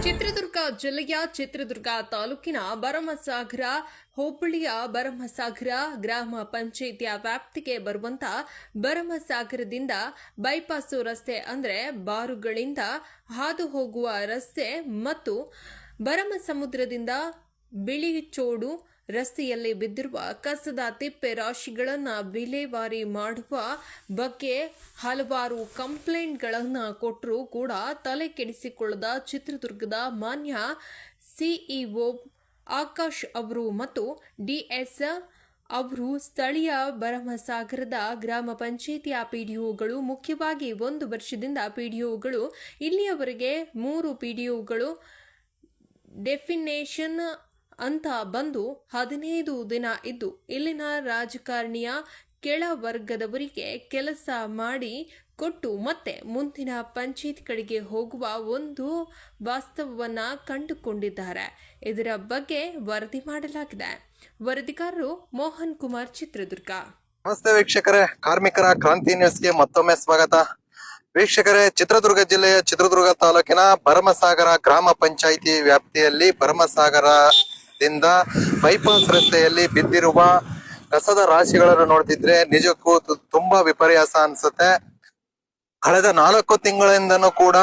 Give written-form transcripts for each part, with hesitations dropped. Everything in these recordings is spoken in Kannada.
ಚಿತ್ರದುರ್ಗ ಜಿಲ್ಲೆಯ ಚಿತ್ರದುರ್ಗ ತಾಲೂಕಿನ ಭರಮಸಾಗರ ಹೋಬಳಿಯ ಭರಮಸಾಗರ ಗ್ರಾಮ ಪಂಚಾಯಿತಿಯ ವ್ಯಾಪ್ತಿಗೆ ಬರುವಂತ ಭರಮಸಾಗರದಿಂದ ಬೈಪಾಸ್ ರಸ್ತೆ ಅಂದರೆ ಬಾರುಗಳಿಂದ ಹಾದು ಹೋಗುವ ರಸ್ತೆ ಮತ್ತು ಭರಮಸಮುದ್ರದಿಂದ ಬಿಳಿಚೋಡು ರಸ್ತೆಯಲ್ಲಿ ಬಿದ್ದಿರುವ ಕಸದ ತಿಪ್ಪೆ ರಾಶಿಗಳನ್ನು ವಿಲೇವಾರಿ ಮಾಡುವ ಬಗ್ಗೆ ಹಲವಾರು ಕಂಪ್ಲೇಂಟ್ಗಳನ್ನು ಕೊಟ್ಟರೂ ಕೂಡ ತಲೆ ಕೆಡಿಸಿಕೊಳ್ಳದ ಚಿತ್ರದುರ್ಗದ ಮಾನ್ಯ ಸಿಇಒ ಆಕಾಶ್ ಅವರು ಮತ್ತು ಡಿಎಸ್ ಅವರು ಸ್ಥಳೀಯ ಭರಮಸಾಗರದ ಗ್ರಾಮ ಪಂಚಾಯಿತಿಯ ಪಿಡಿಒಗಳು ಮುಖ್ಯವಾಗಿ 1 ವರ್ಷದಿಂದ ಪಿಡಿಒಗಳು ಇಲ್ಲಿಯವರೆಗೆ 3 ಪಿಡಿಒಗಳು ಡೆಫಿನೇಷನ್ ಅಂತ ಬಂದು 15 ದಿನ ಇದ್ದು ಇಲ್ಲಿನ ರಾಜಕಾರಣಿಯ ಕೆಳ ವರ್ಗದವರಿಗೆ ಕೆಲಸ ಮಾಡಿ ಕೊಟ್ಟು ಮತ್ತೆ ಮುಂದಿನ ಪಂಚಾಯತ್ಗಳಿಗೆ ಹೋಗುವ ಒಂದು ವಾಸ್ತವವನ್ನ ಕಂಡುಕೊಂಡಿದ್ದಾರೆ. ಇದರ ಬಗ್ಗೆ ವರದಿ ಮಾಡಲಾಗಿದೆ. ವರದಿಗಾರರು ಮೋಹನ್ ಕುಮಾರ್, ಚಿತ್ರದುರ್ಗ. ನಮಸ್ತೆ ವೀಕ್ಷಕರೇ, ಕಾರ್ಮಿಕರ ಕ್ರಾಂತಿ ನ್ಯೂಸ್ಗೆ ಮತ್ತೊಮ್ಮೆ ಸ್ವಾಗತ. ವೀಕ್ಷಕರೇ, ಚಿತ್ರದುರ್ಗ ಜಿಲ್ಲೆಯ ಚಿತ್ರದುರ್ಗ ತಾಲೂಕಿನ ಭರಮಸಾಗರ ಗ್ರಾಮ ಪಂಚಾಯಿತಿ ವ್ಯಾಪ್ತಿಯಲ್ಲಿ ಭರಮಸಾಗರದಿಂದ ಬೈಪಾಸ್ ರಸ್ತೆಯಲ್ಲಿ ಬಿದ್ದಿರುವ ಕಸದ ರಾಶಿಗಳನ್ನು ನೋಡ್ತಿದ್ರೆ ನಿಜಕ್ಕೂ ತುಂಬಾ ವಿಪರ್ಯಾಸ ಅನ್ಸುತ್ತೆ. ಕಳೆದ 4 ತಿಂಗಳಿಂದನೂ ಕೂಡ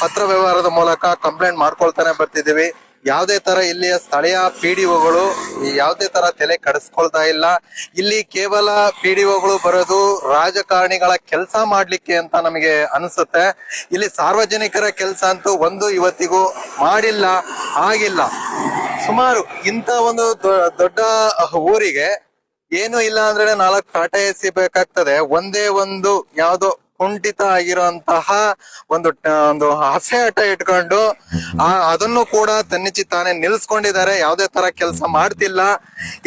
ಪತ್ರ ವ್ಯವಹಾರದ ಮೂಲಕ ಕಂಪ್ಲೇಂಟ್ ಮಾಡ್ಕೊಳ್ತಾನೆ ಬರ್ತಿದೀವಿ. ಯಾವುದೇ ತರ ಇಲ್ಲಿಯ ಸ್ಥಳೀಯ ಪಿಡಿಒಗಳು ಯಾವುದೇ ತರ ತಲೆ ಕೆಡಿಸ್ಕೊಳ್ತಾ ಇಲ್ಲ. ಇಲ್ಲಿ ಕೇವಲ ಪಿಡಿಒಗಳು ಬರೋದು ರಾಜಕಾರಣಿಗಳ ಕೆಲಸ ಮಾಡ್ಲಿಕ್ಕೆ ಅಂತ ನಮಗೆ ಅನಿಸುತ್ತೆ. ಇಲ್ಲಿ ಸಾರ್ವಜನಿಕರ ಕೆಲಸ ಅಂತೂ ಒಂದು ಇವತ್ತಿಗೂ ಮಾಡಿಲ್ಲ, ಆಗಿಲ್ಲ. ಸುಮಾರು ಇಂತ ಒಂದು ದೊಡ್ಡ ಊರಿಗೆ ಏನು ಇಲ್ಲ ಅಂದ್ರೆ 4 ಟಾಟಾ ಎಸಿ ಬೇಕಾಗ್ತದೆ. ಒಂದೇ ಒಂದು ಯಾವ್ದೋ ಕುಂಠಿತ ಆಗಿರುವಂತಹ ಒಂದು ಹಸೆ ಆಟ ಇಟ್ಕೊಂಡು ಅದನ್ನು ಕೂಡ ತನ್ನಿಚ್ಚಿ ತಾನೇ ನಿಲ್ಸ್ಕೊಂಡಿದ್ದಾರೆ. ಯಾವುದೇ ತರ ಕೆಲಸ ಮಾಡ್ತಿಲ್ಲ.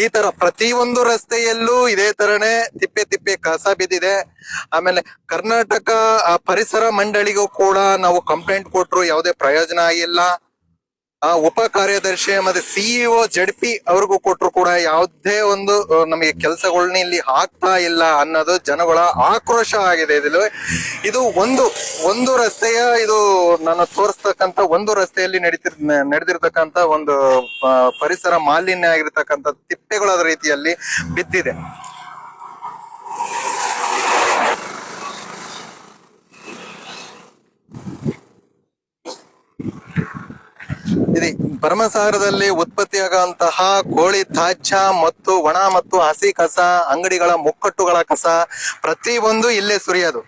ಈ ತರ ಪ್ರತಿಯೊಂದು ರಸ್ತೆಯಲ್ಲೂ ಇದೇ ತರನೇ ತಿಪ್ಪೆ ಕಸ ಬಿದ್ದಿದೆ. ಆಮೇಲೆ ಕರ್ನಾಟಕ ಪರಿಸರ ಮಂಡಳಿಗೂ ಕೂಡ ನಾವು ಕಂಪ್ಲೇಂಟ್ ಕೊಟ್ರು ಯಾವುದೇ ಪ್ರಯೋಜನ ಆಗಿಲ್ಲ. ಉಪ ಕಾರ್ಯದರ್ಶಿ ಮತ್ತೆ ಸಿಇಒ ಜಡ್ಪಿ ಅವ್ರಿಗೂ ಕೊಟ್ರು ಕೂಡ ಯಾವುದೇ ಒಂದು ನಮಗೆ ಕೆಲಸಗಳನ್ನ ಇಲ್ಲಿ ಆಗ್ತಾ ಇಲ್ಲ ಅನ್ನೋದು ಜನಗಳ ಆಕ್ರೋಶ ಆಗಿದೆ. ಇದು ಒಂದು ರಸ್ತೆಯ ಇದು ನಾನು ತೋರಿಸ್ತಕ್ಕಂತ ಒಂದು ರಸ್ತೆಯಲ್ಲಿ ನಡೆದಿರ್ತಕ್ಕಂತ ಒಂದು ಪರಿಸರ ಮಾಲಿನ್ಯ ಆಗಿರ್ತಕ್ಕಂಥ ತಿಪ್ಪೆಗಳ ರೀತಿಯಲ್ಲಿ ಬಿದ್ದಿದೆ. ಇದು ಭರಮಸಾಗರದಲ್ಲಿ ಉತ್ಪತ್ತಿಯಾಗುವಂತಹ ಕೋಳಿ ತ್ಯಾಜ್ಯ ಮತ್ತು ಒಣ ಮತ್ತು ಹಸಿ ಕಸ, ಅಂಗಡಿಗಳ ಮುಕ್ಕಟ್ಟುಗಳ ಕಸ ಪ್ರತಿಯೊಂದು ಇಲ್ಲೇ ಸುರಿಯೋದು.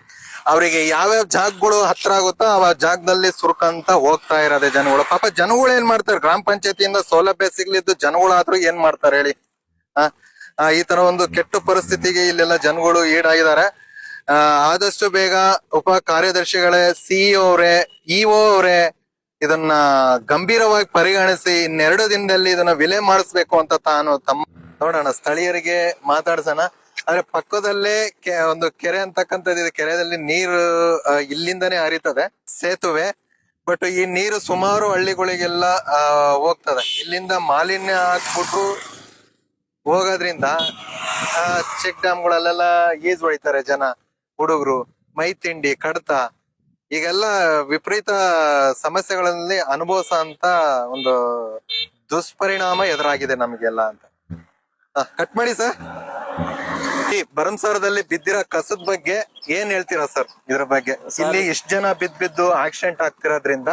ಅವರಿಗೆ ಯಾವ್ಯಾವ ಜಾಗಗಳು ಹತ್ರ ಆಗುತ್ತೋ ಆ ಜಾಗದಲ್ಲಿ ಸುರ್ಕಂತ ಹೋಗ್ತಾ ಇರೋದೆ ಜನಗಳು. ಪಾಪ ಜನಗಳು ಏನ್ ಮಾಡ್ತಾರೆ, ಗ್ರಾಮ ಪಂಚಾಯತಿಯಿಂದ ಸೌಲಭ್ಯ ಸಿಗ್ಲಿದ್ದು ಜನಗಳಾದ್ರೂ ಏನ್ ಮಾಡ್ತಾರೆ ಹೇಳಿ. ಈ ತರ ಒಂದು ಕೆಟ್ಟ ಪರಿಸ್ಥಿತಿಗೆ ಇಲ್ಲೆಲ್ಲ ಜನಗಳು ಈಡಾಗಿದ್ದಾರೆ. ಆದಷ್ಟು ಬೇಗ ಉಪ ಕಾರ್ಯದರ್ಶಿಗಳೇ, ಸಿಇಒ ಅವರೇ, ಇಒ ಅವರೇ ಇದನ್ನ ಗಂಭೀರವಾಗಿ ಪರಿಗಣಿಸಿ 2 ದಿನದಲ್ಲಿ ಇದನ್ನ ವಿಲೆ ಮಾಡಿಸ್ಬೇಕು ಅಂತ ನೋಡೋಣ. ಸ್ಥಳೀಯರಿಗೆ ಮಾತಾಡ್ಸೋಣ. ಆದ್ರೆ ಪಕ್ಕದಲ್ಲೇ ಒಂದು ಕೆರೆ ಅಂತಕ್ಕಂಥದ್ದು ಇದೆ. ಕೆರೆಯಲ್ಲಿ ನೀರು ಇಲ್ಲಿಂದಾನೇ ಹರಿತದೆ, ಸೇತುವೆ. ಬಟ್ ಈ ನೀರು ಸುಮಾರು ಹಳ್ಳಿಗಳಿಗೆಲ್ಲ ಹೋಗ್ತದೆ. ಇಲ್ಲಿಂದ ಮಾಲಿನ್ಯ ಹಾಕ್ಬಿಟ್ಟು ಹೋಗೋದ್ರಿಂದ ಚೆಕ್ ಡ್ಯಾಮ್ಗಳಲ್ಲೆಲ್ಲ ಈಜ್ ಹೊಡಿತಾರೆ ಜನ, ಹುಡುಗರು. ಮೈ ತಿಂಡಿ, ಕಡತ, ಈಗೆಲ್ಲ ವಿಪರೀತ ಸಮಸ್ಯೆಗಳಲ್ಲಿ ಅನುಭವಿಸೋ ಅಂತ ಒಂದು ದುಷ್ಪರಿಣಾಮ ಎದುರಾಗಿದೆ ನಮ್ಗೆಲ್ಲ ಅಂತ. ಕಟ್ ಮಾಡಿ ಸರ್. ಈ ಭರಮಸಾಗರದಲ್ಲಿ ಬಿದ್ದಿರೋ ಕಸದ ಬಗ್ಗೆ ಏನ್ ಹೇಳ್ತೀರಾ ಸರ್? ಇದ್ರ ಬಗ್ಗೆ ಇಲ್ಲಿ ಎಷ್ಟು ಜನ ಬಿದ್ದು ಆಕ್ಸಿಡೆಂಟ್ ಆಗ್ತಿರೋದ್ರಿಂದ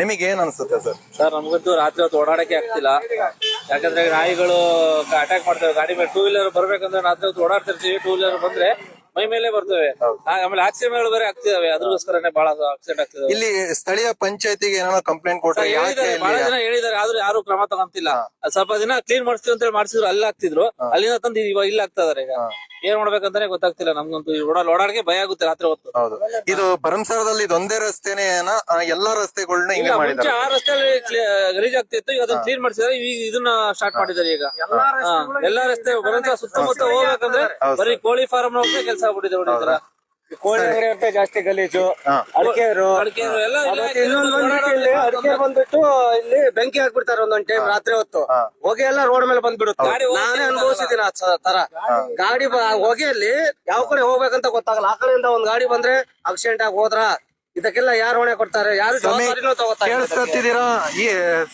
ನಿಮಗೆ ಏನ್ ಅನ್ಸುತ್ತೆ ಸರ್? ಸರ್, ನಮ್ಗಂತೂ ರಾತ್ರಿ ಹೊತ್ತು ಓಡಾಡಕ್ಕೆ ಆಗ್ತಿಲ್ಲ. ಯಾಕಂದ್ರೆ ನಾಯಿಗಳು ಅಟ್ಯಾಕ್ ಮಾಡ್ತೇವೆ. ಗಾಡಿ ಮೇಲೆ 2 ವೀಲರ್ ಬರ್ಬೇಕಂದ್ರೆ ರಾತ್ರಿ ಹೊತ್ತು ಓಡಾಡ್ತಿರ್ತೀವಿ. 2 ವೀಲರ್ ಬಂದ್ರೆ ಮೈ ಮೇಲೆ ಬರ್ತವೆ. ಆಮೇಲೆ ಆಕ್ಸಿಡೆಂಟ್ಗಳು ಬೇರೆ ಆಗ್ತಿದಾವೆ. ಅದ್ರಗೋಸ್ಕರನೇ ಬಹಳ ಆಕ್ಸಿಡೆಂಟ್ ಆಗ್ತಿದಾವೆ. ಇಲ್ಲಿ ಸ್ಥಳೀಯ ಪಂಚಾಯತಿಗೆ ಏನೋ ಕಂಪ್ಲೇಂಟ್ ಕೊಟ್ಟರೆ ಬಹಳ ಜನ ಹೇಳಿದಾರೆ, ಆದ್ರೂ ಯಾರು ಕ್ರಮ ತಗೊಂತಿಲ್ಲ. ಸ್ವಲ್ಪ ದಿನ ಕ್ಲೀನ್ ಮಾಡಿಸ್ತೀವಿ ಅಂತ ಹೇಳಿ ಮಾಡಿಸಿದ್ರು, ಅಲ್ಲಿ ಆಗ್ತಿದ್ರು. ಅಲ್ಲಿಂದ ತಂದು ಇವಾಗ ಇಲ್ಲಿ ಆಗ್ತಾ ಇದಾರೆ. ಈಗ ಏನ್ ಮಾಡ್ಬೇಕಂತಾನೆ ಗೊತ್ತಾಗ್ತಿಲ್ಲ ನಮ್ಗಂತೂ. ಓಡಾಡಕ್ಕೆ ಭಯ ಆಗುತ್ತೆ ರಾತ್ರಿ ಹೊತ್ತು. ಹೌದು, ಇದು ಭರಮಸಾಗರದಲ್ಲಿ ಇದೊಂದೇ ರಸ್ತೆನೇ ಎಲ್ಲಾ ರಸ್ತೆಗಳನ್ನ ಹಿಂಗೆ ಮಾಡಿದ್ದಾರೆ. ಆ ರಸ್ತೆಯಲ್ಲಿ ಗಲೀಜ್ ಆಗ್ತಿತ್ತು, ಈಗ ಅದನ್ನ ಕ್ಲೀನ್ ಮಾಡಿಸಿದ್ರೆ ಈಗ ಇದನ್ನ ಸ್ಟಾರ್ಟ್ ಮಾಡಿದ್ದಾರೆ. ಈಗ ಎಲ್ಲಾ ರಸ್ತೆ ಭರಮಸಾಗರ ಸುತ್ತಮುತ್ತ ಹೋಗ್ಬೇಕಂದ್ರೆ ಬರೀ ಕೋಳಿ ಫಾರ್ಮ್ ಹೋಗ್ತಾ ಕೆಲಸ ಆಗ್ಬಿಟ್ಟಿದೆ. ಕೋಳಿ ಅಂಗಡಿ ಅಂತ ಜಾಸ್ತಿ ಗಲೀಜು, ಅಡಿಕೆರು ಅಡಿಕೆ ಬಂದ್ಬಿಟ್ಟು ಇಲ್ಲಿ ಬೆಂಕಿ ಹಾಕ್ಬಿಡ್ತಾರೆ ಒಂದೊಂದ್ ಟೈಮ್ ರಾತ್ರಿ ಹೊತ್ತು. ಹೊಗೆ ಎಲ್ಲ ರೋಡ್ ಮೇಲೆ ಬಂದ್ಬಿಡುತ್ತೆ. ನಾನೇ ಅನುಭವಿಸಿದ್ದೀನಿ ಆ ತರ. ಗಾಡಿ ಹೊಗೆಯಲ್ಲಿ ಯಾವ ಕಡೆ ಹೋಗ್ಬೇಕಂತ ಗೊತ್ತಾಗಲ್ಲ. ಆ ಕಡೆಯಿಂದ ಒಂದ್ ಗಾಡಿ ಬಂದ್ರೆ ಆಕ್ಸಿಡೆಂಟ್ ಆಗಿ ಹೋದ್ರ ಇದಕ್ಕೆಲ್ಲ ಯಾರು ಹೊಣೆ ಕೊಡ್ತಾರೆ? ಯಾರು ಜವಾಬ್ದಾರಿನೂ ತಗೋತಾ ಇಲ್ಲ ಇದಕ್ಕೆ. ಕೇಳಿಸ್ಕೊತಿದ್ದೀರಾ? ಈ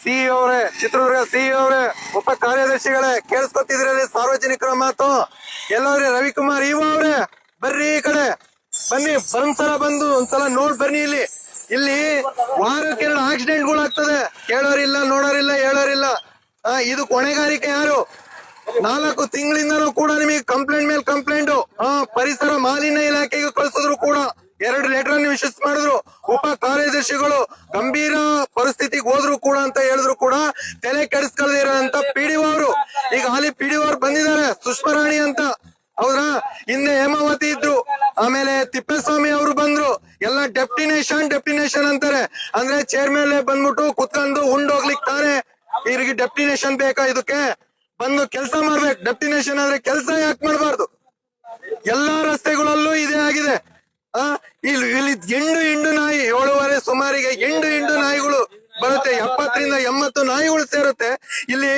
ಸಿಇಒ ಅವರೇ, ಚಿತ್ರದುರ್ಗ ಸಿಇಒ ಅವರೇ, ಉಪ ಕಾರ್ಯದರ್ಶಿಗಳೇ, ಕೇಳಿಸ್ಕೊತಿದ್ದೀರಲ್ಲಿ ಸಾರ್ವಜನಿಕರ ಮಾತು? ಎಲ್ಲವ್ರಿ ರವಿಕುಮಾರ್ ಇವ ಅವ್ರೆ, ಬರ್ರಿ ಈ ಕಡೆ ಬನ್ನಿ, ಒಂದ್ಸಲ ಬಂದು ಒಂದ್ಸಲ ನೋಡ್ ಬನ್ನಿ. ಇಲ್ಲಿ ವಾರಕ್ಕೆ 2 ಆಕ್ಸಿಡೆಂಟ್ಗಳು ಆಗ್ತದೆ. ಕೇಳೋರಿಲ್ಲ, ನೋಡೋರಿಲ್ಲ, ಹೇಳೋರಿಲ್ಲ. ಇದು ಹೊಣೆಗಾರಿಕೆ ಯಾರು? 4 ತಿಂಗಳಿಂದನೂ ಕೂಡ ನಿಮಗೆ ಕಂಪ್ಲೇಂಟ್ ಮೇಲೆ ಕಂಪ್ಲೇಂಟ್. ಪರಿಸರ ಮಾಲಿನ್ಯ ಇಲಾಖೆಗೆ ಕಳಿಸಿದ್ರು ಕೂಡ 2 ಲೆಟರ್ ನೀವು ಇಶ್ಯೂಸ್ ಮಾಡಿದ್ರು. ಉಪ ಕಾರ್ಯದರ್ಶಿಗಳು ಗಂಭೀರ ಪರಿಸ್ಥಿತಿಗೆ ಹೋದ್ರು ಕೂಡ ಅಂತ ಹೇಳಿದ್ರು ಕೂಡ ತಲೆ ಕೆಡಿಸ್ಕೊಳ್ದಿರೋಂತ ಪಿಡಿಒ ಅವರು ಈಗ ಹಾಲಿ ಪಿಡಿಒ ಅವ್ರು ಬಂದಿದ್ದಾರೆ, ಸುಷ್ಮರಾಣಿ ಅಂತ. ಹೌದಾ? ಹಿಂದೆ ಹೇಮಾವತಿ ಇದ್ರು, ಆಮೇಲೆ ತಿಪ್ಪೇಸ್ವಾಮಿ ಅವರು ಬಂದ್ರು. ಎಲ್ಲ ಡೆಪ್ಟಿನೇಷನ್ ಅಂತಾರೆ. ಅಂದ್ರೆ ಚೇರ್ಮನ್ ಬಂದ್ಬಿಟ್ಟು ಕುತ್ಕೊಂಡು ಉಂಡೋಗ್ಲಿಕ್ಕೆ ತಾನೆ ಇವ್ರಿಗೆ ಡೆಪ್ಟಿನೇಷನ್ ಬೇಕಾ? ಇದಕ್ಕೆ ಬಂದು ಕೆಲಸ ಮಾಡ್ಬೇಕು. ಡೆಪ್ಟಿನೇಷನ್ ಆದ್ರೆ ಕೆಲಸ ಯಾಕೆ ಮಾಡಬಾರ್ದು? ಎಲ್ಲಾ ರಸ್ತೆಗಳಲ್ಲೂ ಇದೇ ಆಗಿದೆ. ಇಲ್ಲಿ ಎಂಡು ನಾಯಿ 7:30 ಸುಮಾರಿಗೆ ಎಂಡು ನಾಯಿಗಳು ಬರುತ್ತೆ. 70ರಿಂದ 80 ನಾಯಿಗಳು ಸೇರುತ್ತೆ. ಇಲ್ಲಿ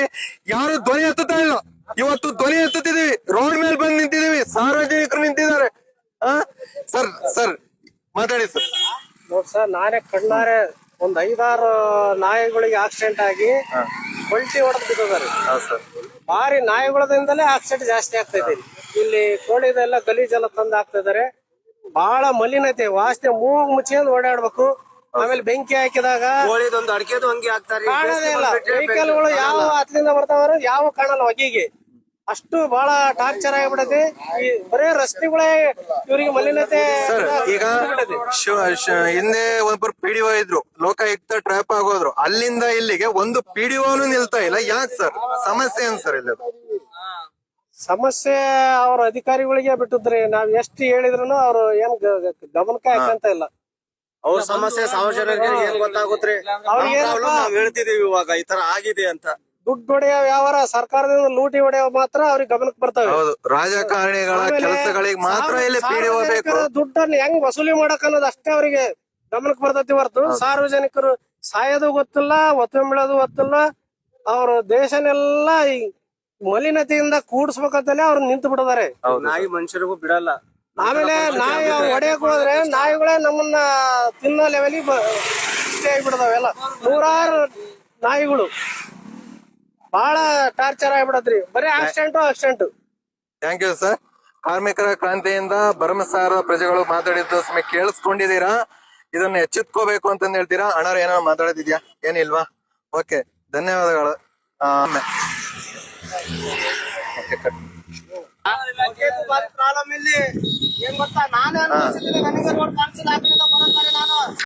ಯಾರು ಧ್ವನಿ ಎತ್ತುತ್ತಾ ಇಲ್ಲ. ಇವತ್ತು ಧ್ವನಿ ಎತ್ತುತ್ತಿದೀವಿ, ರೋಡ್ ಮೇಲೆ ಬಂದು ನಿಂತಿದೀವಿ, ಸಾರ್ವಜನಿಕರು ನಿಂತಿದ್ದಾರೆ. ಸರ್ ಮಾತಾಡಿ ಸರ್. ನೋಡ್ ಸರ್, ನಾನೇ ಕಣ್ಣಾರೆ ಒಂದ್ 5-6 ನಾಯಿಗಳಿಗೆ ಆಕ್ಸಿಡೆಂಟ್ ಆಗಿ ಪಲ್ಟಿ ಹೊಡೆದು ಬಿಟ್ಟಿದ್ದಾರೆ. ಭಾರಿ ನಾಯಿಗಳದಿಂದಲೇ ಆಕ್ಸಿಡೆಂಟ್ ಜಾಸ್ತಿ ಆಗ್ತಾ ಇದೆ. ಇಲ್ಲಿ ಕೋಳಿದೆಲ್ಲ ಗಲೀಜೆಲ್ಲ ತಂದು ಹಾಕ್ತಾ ಇದಾರೆ. ಬಹಳ ಮಲಿನತೆ, ವಾಸನೆ, ಮೂಗು ಮುಚ್ಚಿಕೊಂಡು ಓಡಾಡ್ಬೇಕು. ಆಮೇಲೆ ಬೆಂಕಿ ಹಾಕಿದಾಗ ಕೋಳಿದೊಂದು ಅಡಿಕೆದು ಹಂಗೆ ಹಾಕ್ತಾರೆ. ಕಾಣದೇ ಇಲ್ಲ. ವೆಹಿಕಲ್ಗಳು ಯಾವ ಹತ್ತಲಿಂದ ಬರ್ತಾವ ಯಾವ ಕಾಣಲ್ಲ ಹೊಗೆಗೆ. ಅಷ್ಟು ಬಹಳ ಟಾರ್ಚರ್ ಆಗಿಬಿಡತ್ತೆ. ಈ ಬರೇ ರಸ್ತೆಗಳೇ ಇವರಿಗೆ ಮಲಿನತೆ. ಸರ್, ಈಗ ಹಿಂದೆ ಒಬ್ಬರು ಪಿಡಿಒ ಇದ್ರು, ಲೋಕಾಯುಕ್ತ ಟ್ರ್ಯಾಪ್ ಆಗೋದ್ರು. ಅಲ್ಲಿಂದ ಇಲ್ಲಿಗೆ ಒಂದು ಪಿಡಿಒನು ನಿಲ್ತಾ ಇಲ್ಲ. ಯಾಕೆ ಸರ್? ಸಮಸ್ಯೆ ಏನ್ ಸರ್ ಇಲ್ಲ? ಸಮಸ್ಯೆ ಅವ್ರ ಅಧಿಕಾರಿಗಳಿಗೆ ಬಿಟ್ಟಿದ್ರಿ. ನಾವ್ ಎಷ್ಟು ಹೇಳಿದ್ರು ಅವ್ರು ಏನ್ ಗಮನಕ್ಕೆ ಹಾಕಂತ ಇಲ್ಲ. ಅವ್ರ ಸಮಸ್ಯೆ ಸಾರ್ವಜನಿಕರಿಗೆ ಏನ್ ಗೊತ್ತಾಗುತ್ತೆ? ನಾವ್ ಹೇಳ್ತಿದೀವಿ ಇವಾಗ ಈ ತರ ಆಗಿದೆ ಅಂತ. ದುಡ್ಡು ಹೊಡೆಯೋ ವ್ಯವಹಾರ, ಸರ್ಕಾರದಿಂದ ಲೂಟಿ ಹೊಡೆಯೋ ಮಾತ್ರ ಅವ್ರಿಗೆ ಗಮನಕ್ಕೆ ಬರ್ತವೆ. ಹೌದು, ರಾಜಕಾರಣಿಗಳ ಕೆಲಸಗಳಿಗೆ ಮಾತ್ರ ಇಲ್ಲಿ ಪಿಡಿಒ ಬೇಕು. ದುಡ್ಡನ್ನು ಹೆಂಗ್ ವಸೂಲಿ ಮಾಡಕ್ ಅನ್ನೋದು ಅಷ್ಟೇ ಅವರಿಗೆ ಗಮನಕ್ಕೆ ಬರ್ತೈತಿ ಹೊರತು ಸಾರ್ವಜನಿಕರು ಸಾಯೋದು ಗೊತ್ತಿಲ್ಲ, ಒತ್ತು ಬೀಳೋದು ಗೊತ್ತಿಲ್ಲ. ಅವ್ರ ದೇಶನೆಲ್ಲ ಈ ಮಲಿನತೆಯಿಂದ ಕೂಡಿಸ್ಬೇಕಂತಲೇ ಅವ್ರು ನಿಂತು ಬಿಟ್ಟಿದ್ದಾರೆ. ನಾಯಿ ಮನುಷ್ಯರಿಗೂ ಬಿಡಲ್ಲ. ಆಮೇಲೆ ನಾಯಿ ಹೊಡೆಯಕ್ ಹೋದ್ರೆ ನಾಯಿಗಳೇ ನಮ್ಮನ್ನ ತಿನ್ನೋ ಲೆವೆಲಿಗೆ ಆಗ್ಬಿಡದಾವೆಲ್ಲ. 100 ನಾಯಿಗಳು ಬಹಳ ಟಾರ್ಚರ್ ಆಗ್ಬಿಡತ್ರಿ. ಬರೀ ಆಕ್ಸಿಡೆಂಟ್. Thank you sir. ಕಾರ್ಮಿಕರ ಕ್ರಾಂತಿಯಿಂದ ಭರಮಸಾಗರ ಪ್ರಜೆಗಳು ಮಾತಾಡಿದ್ದು ಕೇಳಿಸ್ಕೊಂಡಿದ್ದೀರಾ? ಇದನ್ನ ಎಚ್ಚೆತ್ಕೋಬೇಕು ಅಂತಂದ್ ಹೇಳ್ತೀರಾ? ಅಣ್ಣವ್ರು ಏನೋ ಮಾತಾಡೋದಿದ್ಯಾ? ಏನಿಲ್ವಾ? ಓಕೆ, ಧನ್ಯವಾದಗಳು. ಪ್ರಾಬ್ಲಮ್ ಇಲ್ಲಿ ಏನ್ ಗೊತ್ತಾ, ನಾನೇ ಅನ್ಭವಿಸಿದ್ದೀನಿ. ನನಗೆ ರೋಡ್ ಕಾಣಿಸಿಲ್ಲ, ಆ ಕಡೆಯಿಂದ ಬರೋ